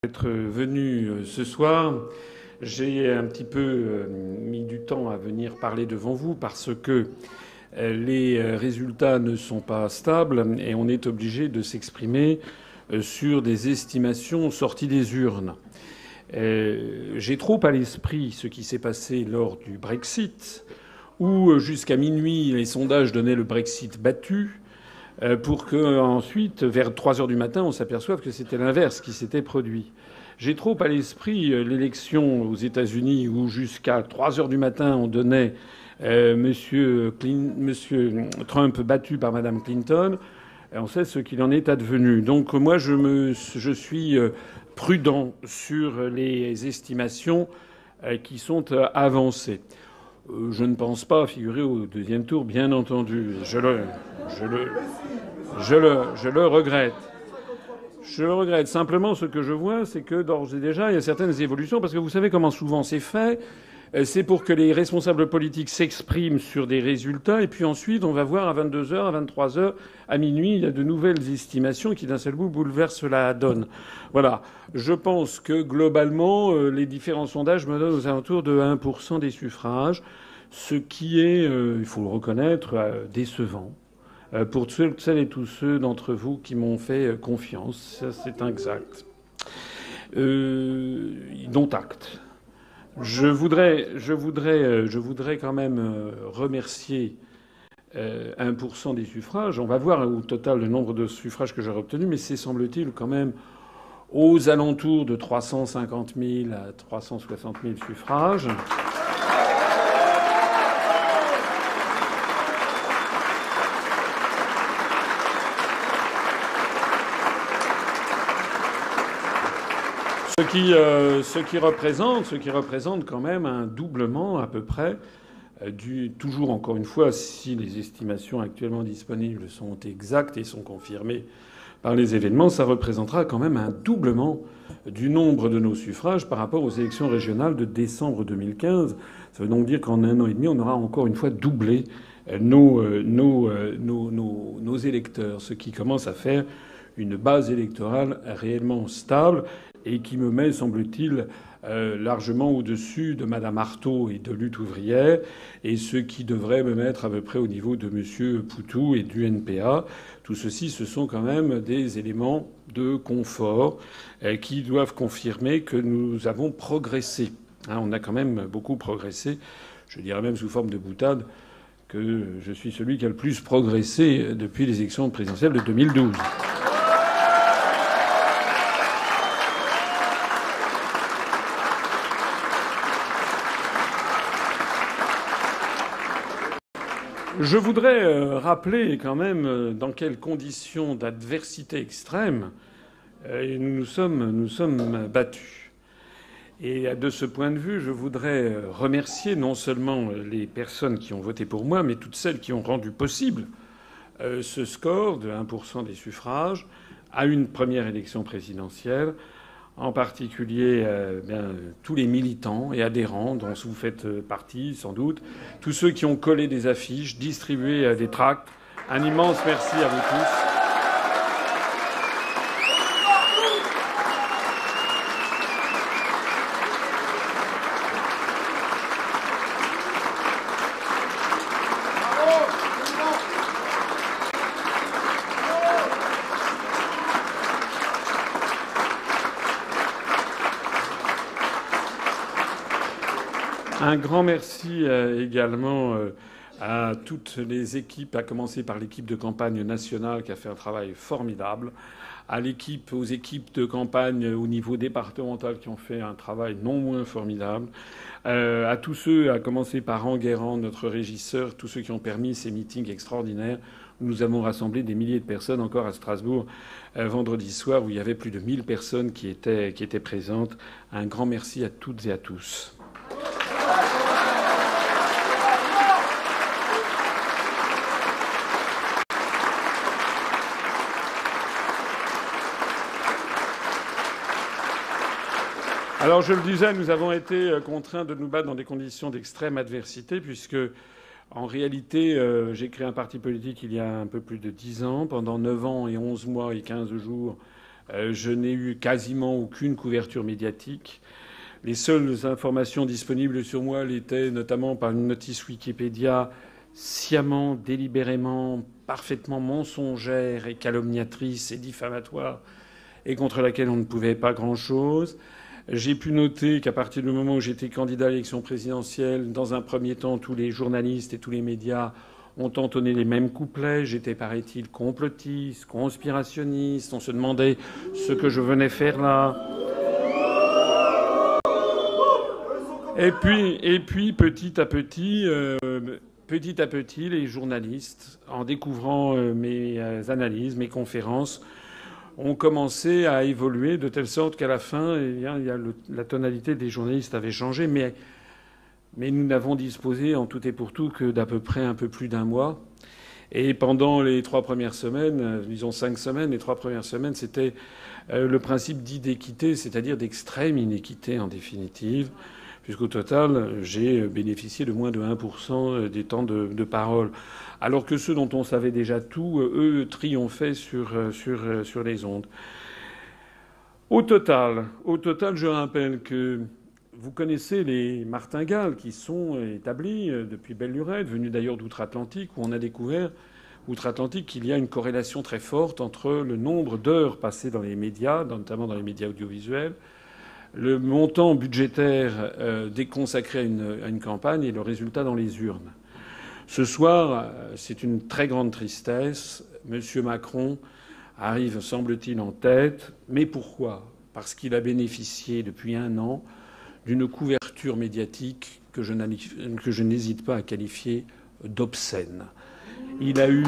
D'être venu ce soir. J'ai un petit peu mis du temps à venir parler devant vous parce que les résultats ne sont pas stables et on est obligé de s'exprimer sur des estimations sorties des urnes. J'ai trop à l'esprit ce qui s'est passé lors du Brexit, où jusqu'à minuit les sondages donnaient le Brexit battu, pour que ensuite, vers 3 heures du matin, on s'aperçoive que c'était l'inverse qui s'était produit. J'ai trop à l'esprit l'élection aux États-Unis où jusqu'à 3 heures du matin, on donnait Monsieur Trump battu par Madame Clinton. Et on sait ce qu'il en est advenu. Donc moi, je suis prudent sur les estimations qui sont avancées. Je ne pense pas figurer au deuxième tour, bien entendu. Je le regrette. Je le regrette. Simplement, ce que je vois, c'est que d'ores et déjà, il y a certaines évolutions, parce que vous savez comment souvent c'est fait. C'est pour que les responsables politiques s'expriment sur des résultats, et puis ensuite, on va voir à 22 heures, à 23 heures, à minuit, il y a de nouvelles estimations qui, d'un seul coup, bouleversent la donne. Voilà. Je pense que, globalement, les différents sondages me donnent aux alentours de 1% des suffrages, ce qui est, il faut le reconnaître, décevant. Pour celles et tous ceux d'entre vous qui m'ont fait confiance, ça c'est exact. Dont acte. Je voudrais quand même remercier 1% des suffrages. On va voir au total le nombre de suffrages que j'aurai obtenus, mais c'est semble-t-il quand même aux alentours de 350 000 à 360 000 suffrages. Ce qui représente quand même un doublement à peu près toujours encore une fois, si les estimations actuellement disponibles sont exactes et sont confirmées par les événements, ça représentera quand même un doublement du nombre de nos suffrages par rapport aux élections régionales de décembre 2015. Ça veut donc dire qu'en un an et demi, on aura encore une fois doublé nos électeurs, ce qui commence à faire une base électorale réellement stable et qui me met, semble-t-il, largement au-dessus de Madame Arthaud et de Lutte ouvrière, et ce qui devrait me mettre à peu près au niveau de Monsieur Poutou et du NPA. Tout ceci, ce sont quand même des éléments de confort qui doivent confirmer que nous avons progressé. On a quand même beaucoup progressé. Je dirais même sous forme de boutade que je suis celui qui a le plus progressé depuis les élections présidentielles de 2012. Je voudrais rappeler quand même dans quelles conditions d'adversité extrême nous sommes battus. Et de ce point de vue, je voudrais remercier non seulement les personnes qui ont voté pour moi, mais toutes celles qui ont rendu possible ce score de 1% des suffrages à une première élection présidentielle. En particulier tous les militants et adhérents dont vous faites partie sans doute, tous ceux qui ont collé des affiches, distribué des tracts. Un immense merci à vous tous. Un grand merci également à toutes les équipes, à commencer par l'équipe de campagne nationale qui a fait un travail formidable, aux équipes de campagne au niveau départemental qui ont fait un travail non moins formidable, à tous ceux, à commencer par Enguerrand, notre régisseur, tous ceux qui ont permis ces meetings extraordinaires. Nous avons rassemblé des milliers de personnes encore à Strasbourg vendredi soir où il y avait plus de 1000 personnes qui étaient présentes. Un grand merci à toutes et à tous. Alors je le disais, nous avons été contraints de nous battre dans des conditions d'extrême adversité puisque, en réalité, j'ai créé un parti politique il y a un peu plus de 10 ans. Pendant 9 ans et 11 mois et 15 jours, Je n'ai eu quasiment aucune couverture médiatique. Les seules informations disponibles sur moi l'étaient notamment par une notice Wikipédia sciemment, délibérément, parfaitement mensongère et calomniatrice et diffamatoire et contre laquelle on ne pouvait pas grand-chose. J'ai pu noter qu'à partir du moment où j'étais candidat à l'élection présidentielle, dans un premier temps, tous les journalistes et tous les médias ont entonné les mêmes couplets. J'étais, paraît-il, complotiste, conspirationniste. On se demandait ce que je venais faire là. Et puis, petit à petit, les journalistes, en découvrant mes analyses, mes conférences, ont commencé à évoluer de telle sorte qu'à la fin, la tonalité des journalistes avait changé, mais nous n'avons disposé en tout et pour tout que d'à peu près un peu plus d'un mois. Et pendant les 3 premières semaines, disons 5 semaines, les 3 premières semaines, c'était le principe dit d'équité, c'est-à-dire d'extrême inéquité en définitive, puisqu'au total, j'ai bénéficié de moins de 1% des temps de parole. Alors que ceux dont on savait déjà tout, eux, triomphaient sur les ondes. Au total, je rappelle que vous connaissez les martingales qui sont établis depuis belle lurette, venus d'ailleurs d'outre-Atlantique, où on a découvert, outre-Atlantique, qu'il y a une corrélation très forte entre le nombre d'heures passées dans les médias, notamment dans les médias audiovisuels, le montant budgétaire déconsacré à une campagne et le résultat dans les urnes. Ce soir, c'est une très grande tristesse. M. Macron arrive, semble-t-il, en tête. Mais pourquoi ? Parce qu'il a bénéficié depuis 1 an d'une couverture médiatique que je n'hésite pas à qualifier d'obscène. Il a eu